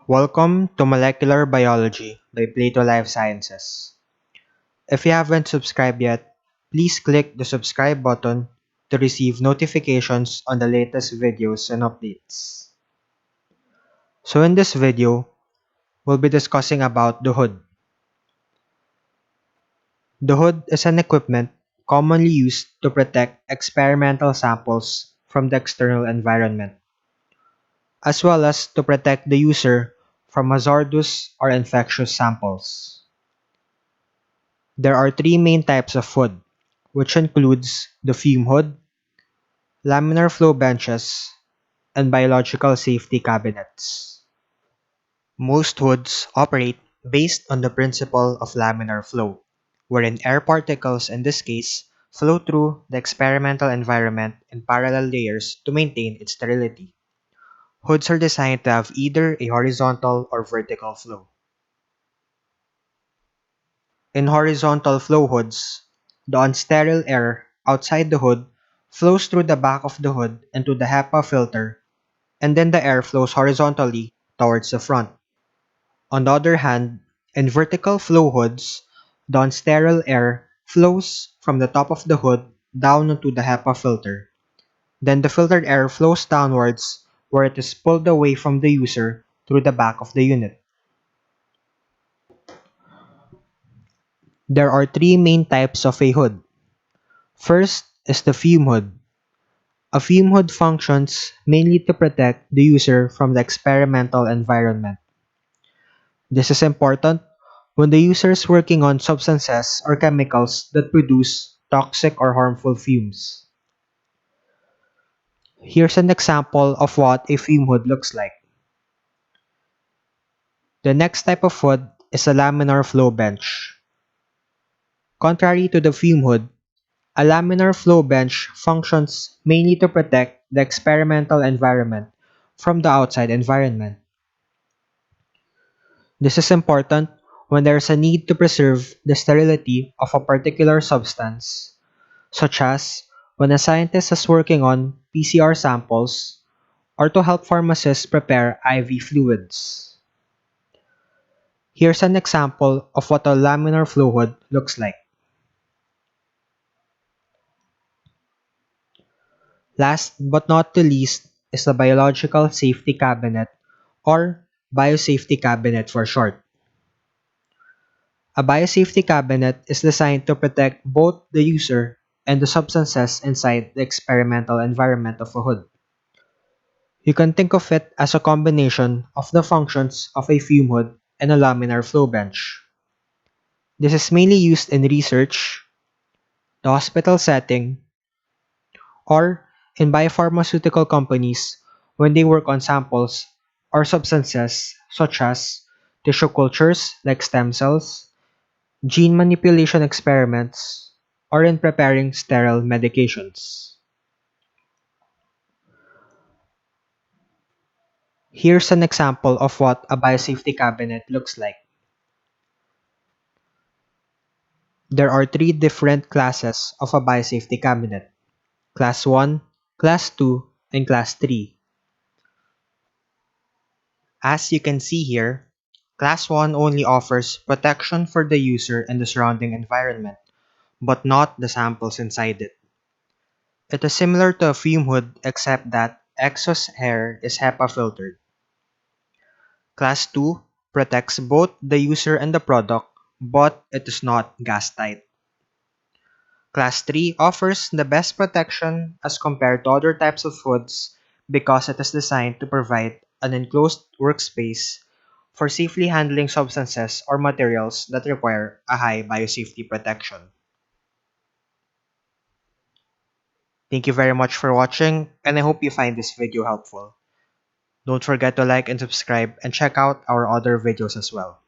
Welcome to Molecular Biology by Plato Life Sciences. If you haven't subscribed yet, please click the subscribe button to receive notifications on the latest videos and updates. So in this video, we'll be discussing about the hood. The hood is an equipment commonly used to protect experimental samples from the external environment, as well as to protect the user from hazardous or infectious samples. There are three main types of hood, which includes the fume hood, laminar flow benches, and biological safety cabinets. Most hoods operate based on the principle of laminar flow, wherein air particles in this case flow through the experimental environment in parallel layers to maintain its sterility. Hoods are designed to have either a horizontal or vertical flow. In horizontal flow hoods, the unsterile air outside the hood flows through the back of the hood into the HEPA filter, and then the air flows horizontally towards the front. On the other hand, in vertical flow hoods, the unsterile air flows from the top of the hood down into the HEPA filter. Then the filtered air flows downwards where it is pulled away from the user through the back of the unit. There are three main types of a hood. First is the fume hood. A fume hood functions mainly to protect the user from the experimental environment. This is important when the user is working on substances or chemicals that produce toxic or harmful fumes. Here's an example of what a fume hood looks like. The next type of hood is a laminar flow bench. Contrary to the fume hood, a laminar flow bench functions mainly to protect the experimental environment from the outside environment. This is important when there is a need to preserve the sterility of a particular substance, such as when a scientist is working on PCR samples or to help pharmacists prepare IV fluids. Here's an example of what a laminar flow hood looks like. Last but not the least is the biological safety cabinet, or biosafety cabinet for short. A biosafety cabinet is designed to protect both the user and the substances inside the experimental environment of a hood. You can think of it as a combination of the functions of a fume hood and a laminar flow bench. This is mainly used in research, the hospital setting, or in biopharmaceutical companies when they work on samples or substances such as tissue cultures like stem cells, gene manipulation experiments, or in preparing sterile medications. Here's an example of what a biosafety cabinet looks like. There are three different classes of a biosafety cabinet: Class 1, Class 2, and Class 3. As you can see here, Class 1 only offers protection for the user and the surrounding environment, but not the samples inside it. It is similar to a fume hood except that exhaust air is HEPA filtered. Class 2 protects both the user and the product, but it is not gas tight. Class 3 offers the best protection as compared to other types of hoods because it is designed to provide an enclosed workspace for safely handling substances or materials that require a high biosafety protection. Thank you very much for watching, and I hope you find this video helpful. Don't forget to like and subscribe and check out our other videos as well.